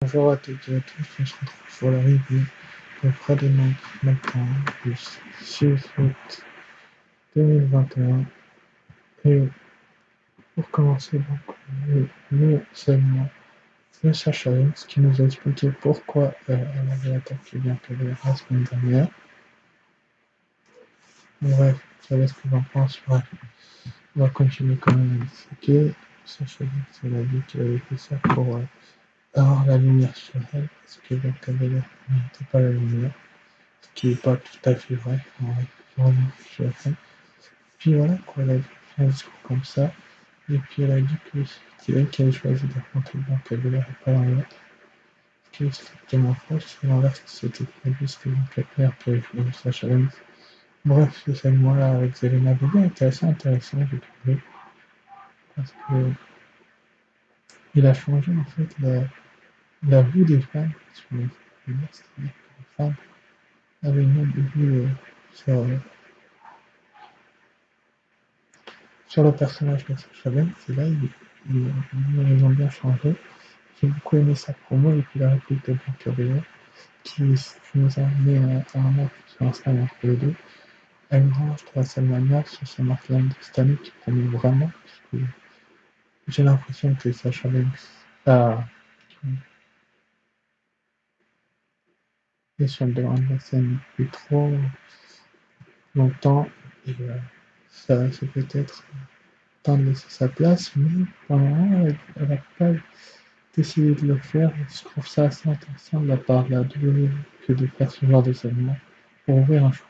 Bonjour à toutes et à tous, on se retrouve pour la review de Friday Night SmackDown du 6 août 2021. Et pour commencer, donc, le segment de Sasha Banks qui nous a expliqué pourquoi elle avait attaqué Bianca Belair la semaine dernière. Bref, vous savez ce que j'en pense. Bref, on va continuer quand même à discuter. Sasha Banks, elle a dit qu'elle avait fait ça pour avoir la lumière sur elle, parce que Bianca Belair n'était pas la lumière. Ce qui n'est pas tout à fait vrai, en vrai, vraiment, je suis à fond. Puis voilà, quoi, elle a dit un discours comme ça, et puis elle a dit que c'est elle qui avait choisi d'affronter Bianca Belair et pas l'inverse. Ce qui est strictement faux, c'est l'inverse qui s'était produit, c'était Bianca Belair qui avait choisi Sasha Banks. Bref, ce segment-là avec Zelina Vega était assez intéressant, j'ai trouvé, parce que il a changé en fait la vue des fans sur les c'est-à-dire que les fans avaient une autre vue sur le personnage de Sasha Banks, et là, ils ont bien changé. J'ai beaucoup aimé sa promo et puis la réplique de Bianca Belair qui nous a amené à un match sur Instagram entre les deux. À une revanche de WrestleMania sur ce match-là de cette année qui promet vraiment, parce que j'ai l'impression que Sasha Banks est sur le devant de la scène depuis trop longtemps et ça peut être temps de laisser sa place, mais pour le moment, elle n'a pas décidé de le faire. Je trouve ça assez intéressant de la part de la WWE que de faire ce genre de segment pour ouvrir un choix.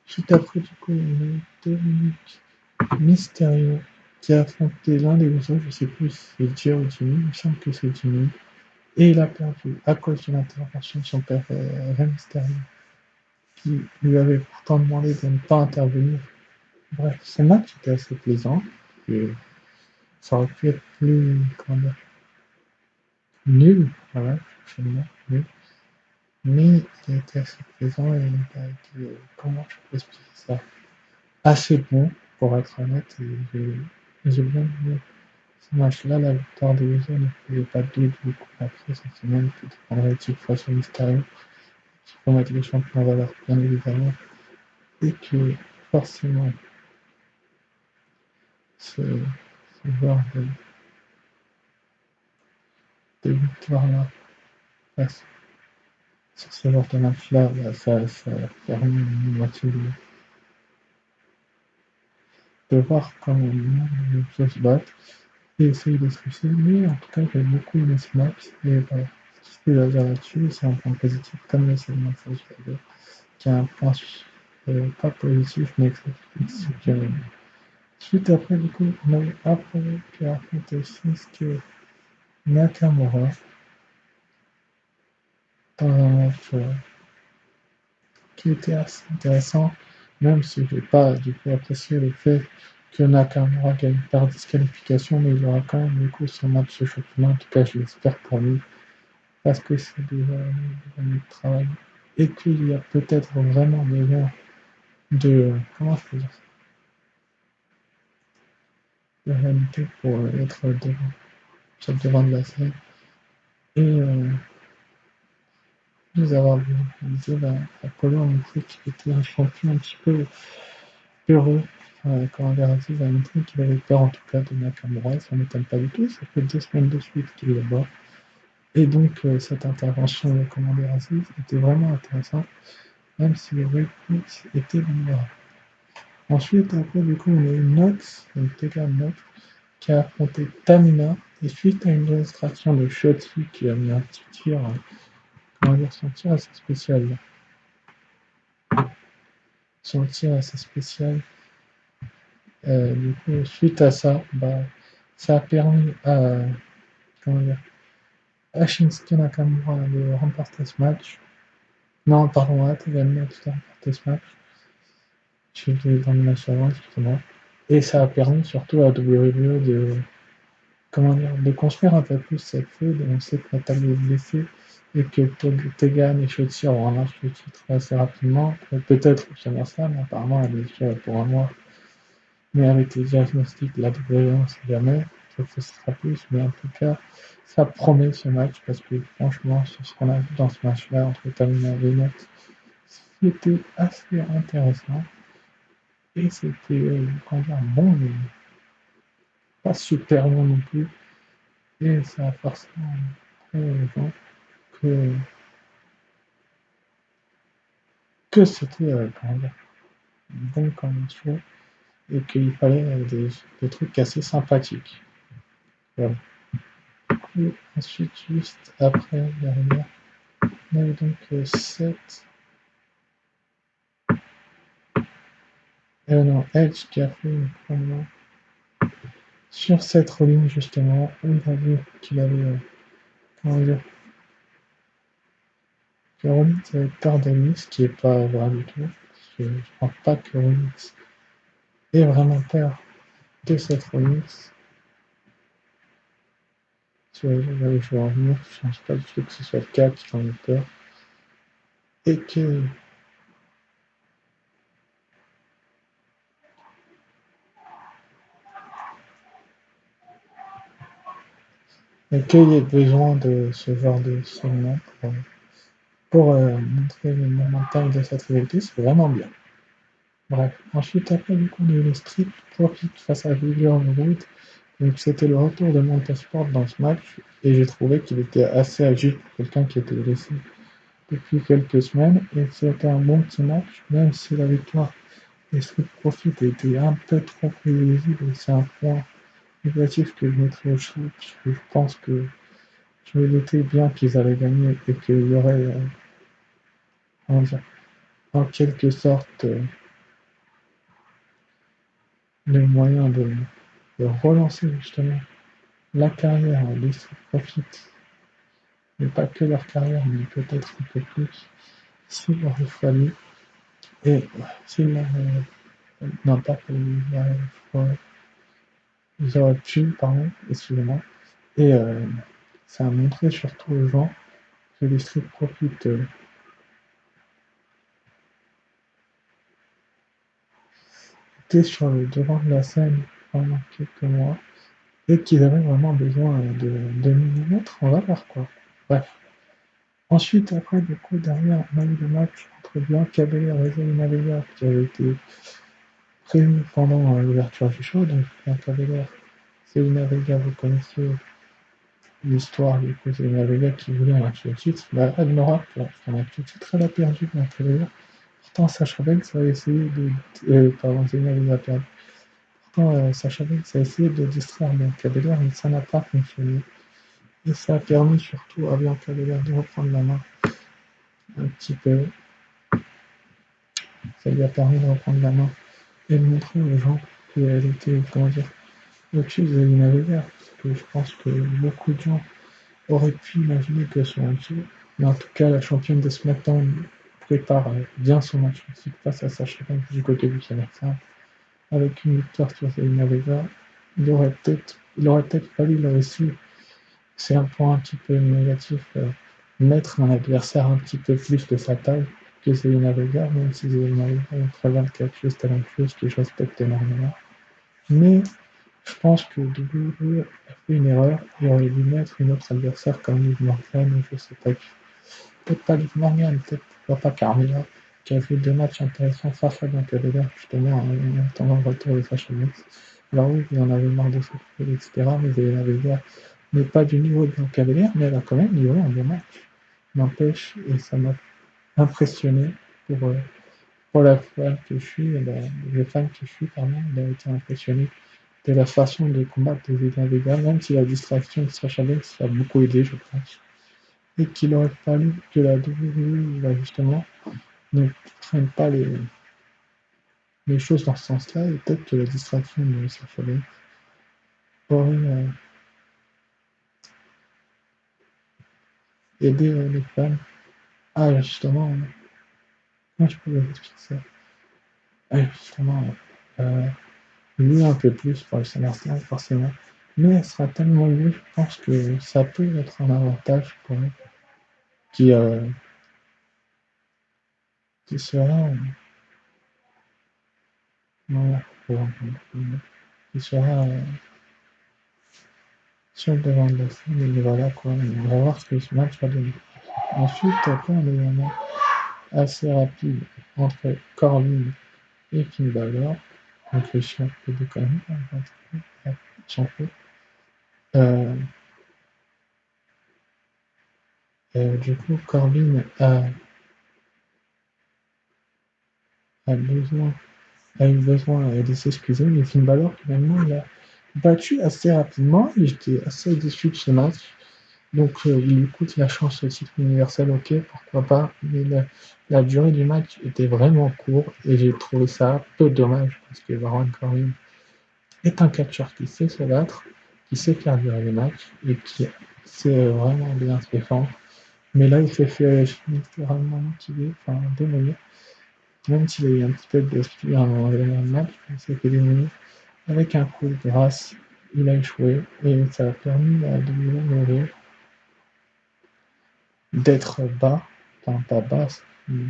Juste après, du coup, on a eu Dominic Mysterio qui a affronté l'un des gros, je sais plus si c'est Jay ou Jimmy, il me semble que c'est Jimmy, et il a perdu à cause de l'intervention de son père Rey Mysterio, qui lui avait pourtant demandé de ne pas intervenir. Bref, ce match était assez plaisant, et ça aurait pu être plus, comment dire, nul, voilà, finalement, nul. Mais il a été assez plaisant et il a été, comment je peux expliquer ça, assez bon, pour être honnête, et j'ai bien aimé ce match-là. La victoire des Usos ne faisait pas doute du coup après cette semaine qui prendrait le titre face au Mysterio, qui vont mettre les champions en valeur, bien évidemment, et que forcément, ce genre de victoire-là, face sur ce genre de match-là, ça permet une moitié de voir comment les choses se battent et essayer de se réussir. Mais en tout cas, j'ai beaucoup aimé ce match et voilà. Ce que je veux dire là-dessus, c'est un point positif comme le segment de Sage qui a un point pas positif mais critique. Suite après, du coup, on a eu Apollo qui a affronté Shinsuke Nakamura dans un match qui était assez intéressant, même si j'ai pas du coup apprécié le fait que Nakamura gagne par disqualification, mais il aura quand même du coup son match de championnat, en tout cas je l'espère pour lui, parce que c'est déjà un de travail, et qu'il y a peut-être vraiment besoin de, comment je peux dire ça, de réalité pour être devant, sur le devant de la scène, et nous avoir vu, Apollo a montré qu'il était un champion un petit peu heureux. Quand Verratti a montré qu'il avait peur en tout cas de Nakamura, ça ne m'étonne pas du tout, ça fait 2 semaines de suite qu'il est bat. Et donc cette intervention de Commander Aziz était vraiment intéressante, même si le rythme était vulnérable. Ensuite, après, du coup, on a eu Nox, donc Tegan Nox, qui a affronté Tamina, et suite à une démonstration de Shotzi qui a mis un petit tir, comment dire, son tir assez spécial. Son tir assez spécial. Du coup, suite à ça, ça a permis à, comment dire, à Shinsuke Nakamura de remporter ce match. Non, pardon, à Tegan Nox de remporter ce match. Je suis dans le match avant, justement. Et ça a permis surtout à WWE de, comment dire, de construire un peu plus cette feud. On sait que Natalie est blessée et que Tegan et Shotzi auront un match de titre assez rapidement. Peut-être SummerSlam, mais apparemment elle est déjà pour un mois. Mais avec les diagnostics, la WWE, on ne sait jamais. que ce sera plus, mais en tout cas, ça promet ce match parce que franchement, ce qu'on a vu dans ce match-là entre Tamina et Venus, c'était assez intéressant et c'était, comment dire, bon, mais pas super bon non plus. Et ça a forcément montré aux gens que, que c'était, comment dire, bon comme show et qu'il fallait des trucs assez sympathiques. Voilà. Et ensuite, juste après, derrière, on avait donc 7. Non, Edge qui a fait une promo sur cette Rollins justement, où il a vu qu'il avait, comment dire, que Rollins avait peur de lui, ce qui est pas vrai du tout. Parce que je pense pas que Rollins ait vraiment peur de cette Rollins. Tu vois, là où je veux en venir, je pense pas du tout que ce soit le cas qu'il en ait peur. Et que et qu'il y ait besoin de ce genre de segment pour montrer le momentum de cette rivalité, c'est vraiment bien. Bref, ensuite, après, du coup, on a eu le Street Profit face à Xavier Woods. Donc, c'était le retour de Montesport dans ce match, et j'ai trouvé qu'il était assez agile pour quelqu'un qui était blessé depuis quelques semaines, et c'était un bon petit match, même si la victoire des Street Profit était un peu trop prévisible, et c'est un point négatif que je mettrais au show, puisque je pense que je me doutais bien qu'ils allaient gagner, et qu'il y aurait, comment dire, en quelque sorte, le moyen de relancer justement la carrière des Street Profits, mais pas que leur carrière, mais peut-être un peu plus, s'il aurait fallu, et s'il aurait, non pas qu'il ils auraient pu, pardon, excusez-moi, et ça a montré surtout aux gens que les Street Profits étaient sur le devant de la scène pendant quelques mois, et qu'ils avaient vraiment besoin de millimètres, on va voir quoi. Bref. Ensuite, après, du coup, derrière, on a eu le match entre Bianca Belair et Zelina Vega qui avait été prévu pendant l'ouverture du show. Donc, Bianca Belair, Zelina Vega, vous connaissez l'histoire du coup, Zelina Vega qui voulait un match de titre. Bah, elle n'aura pas un match de titre, elle a perdu Bianca Belair. Pourtant, Sasha Banks a essayé de. Pardon, Zelina Vega a perdu. Pourtant, Sasha Banks a essayé de distraire Bianca Belair, mais ça n'a pas fonctionné. Et ça a permis surtout à Bianca Belair de reprendre la main un petit peu. Ça lui a permis de reprendre la main et de montrer aux gens qu'elle était, comment dire, au-dessus de Zelina Vega. Parce que je pense que beaucoup de gens auraient pu imaginer qu'elle soit en dessous. Mais en tout cas, la championne de SmackDown prépare bien son match face à Sasha Banks du côté du SummerSlam. Avec une victoire sur Zelina Vega, il aurait peut-être fallu là aussi, c'est un point un petit peu négatif, mettre un adversaire un petit peu plus de sa taille que Zelina Vega, même si Zelina Vega est une très bonne catcheuse talentueuse que je respecte énormément. Mais je pense que WWE a fait une erreur et aurait dû mettre une autre adversaire comme Liv Morgan ou je sais pas qui. Peut-être pas Liv Morgan, peut-être pourquoi pas Carmella, qui a fait 2 matchs intéressants face à Bianca Belair, justement, en attendant le retour de Sasha Banks. Alors oui, il en avait marre de souffrir, etc. Mais Zelina Vega n'est pas du niveau de Bianca Belair, mais elle a quand même livré un bon match. N'empêche, et ça m'a impressionné pour la fan que je suis, le fan que je suis, pardon, il a été impressionné de la façon de combattre de Zelina Vega, même si la distraction de Sasha Banks a beaucoup aidé, je pense. Et qu'il aurait fallu que la WWE, bah, justement, ne prenne pas les choses dans ce sens-là, et peut-être que la distraction de Sasha Banks aurait aidé les fans à justement, comment je peux vous expliquer ça, à justement lui un peu plus pour le SummerSlam, forcément. Mais elle sera tellement vue, je pense que ça peut être un avantage pour elle, qui, euh, qui sera, voilà, qui sera sur le devant de la scène, et voilà quoi, on va voir ce que ce match va donner. Ensuite, après, on a eu un match assez rapide entre Corbin et Finn Balor, donc le champion de conneries, champion. Euh, du coup, Corbin a besoin a eu besoin de s'excuser, mais Finn Balor, finalement, il a battu assez rapidement et j'étais assez déçu de ce match. Donc, il lui coûte la chance au titre universel, ok, pourquoi pas, mais la durée du match était vraiment courte et j'ai trouvé ça un peu dommage parce que Baron Corbin est un catcheur qui sait se battre, qui sait faire durer les matchs et qui sait vraiment bien se défendre. Mais là, il s'est fait littéralement motiver, enfin démolir. Même s'il a eu un petit peu de blessure à un moment donné dans le match, il s'est fait démolir. Avec un coup de grâce, il a échoué et ça a permis à WWE d'être bas, enfin pas basse, mais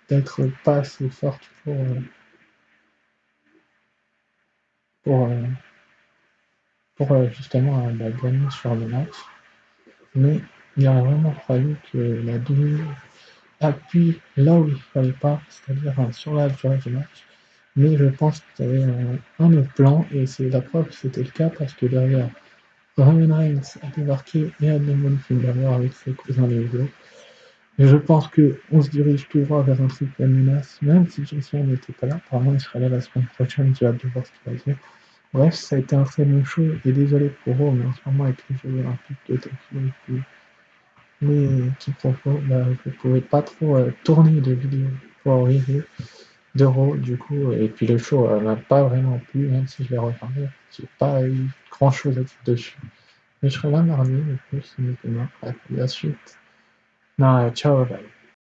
d'être pas assez forte pour, euh, pour justement gagner sur le match. Mais il a vraiment fallu que la WWE appuie là où il ne fallait pas, c'est-à-dire sur la durée du match. Mais je pense qu'il y avait un autre plan et c'est la preuve que c'était le cas parce que derrière, Roman Reigns a débarqué et a démoli Finn Balor avec ses cousins les Usos. Et je pense qu'on se dirige tout droit vers un triple menace, même si Jason n'était pas là. Apparemment, il sera là la semaine prochaine, j'ai hâte de voir ce qu'il va dire. Bref, ça a été un très bon show, et désolé pour eux, mais en ce moment, avec les Jeux Olympiques de Tokyo et puis les qui proposent, bah, je ne pouvais pas trop tourner de vidéos pour arriver d'euros, du coup, et puis le show m'a pas vraiment plu, même si je l'ai regardé. J'ai pas eu grand chose à dire dessus. Mais je serai là mardi, du coup, si demain. Bref, la suite. Non, ciao, bye.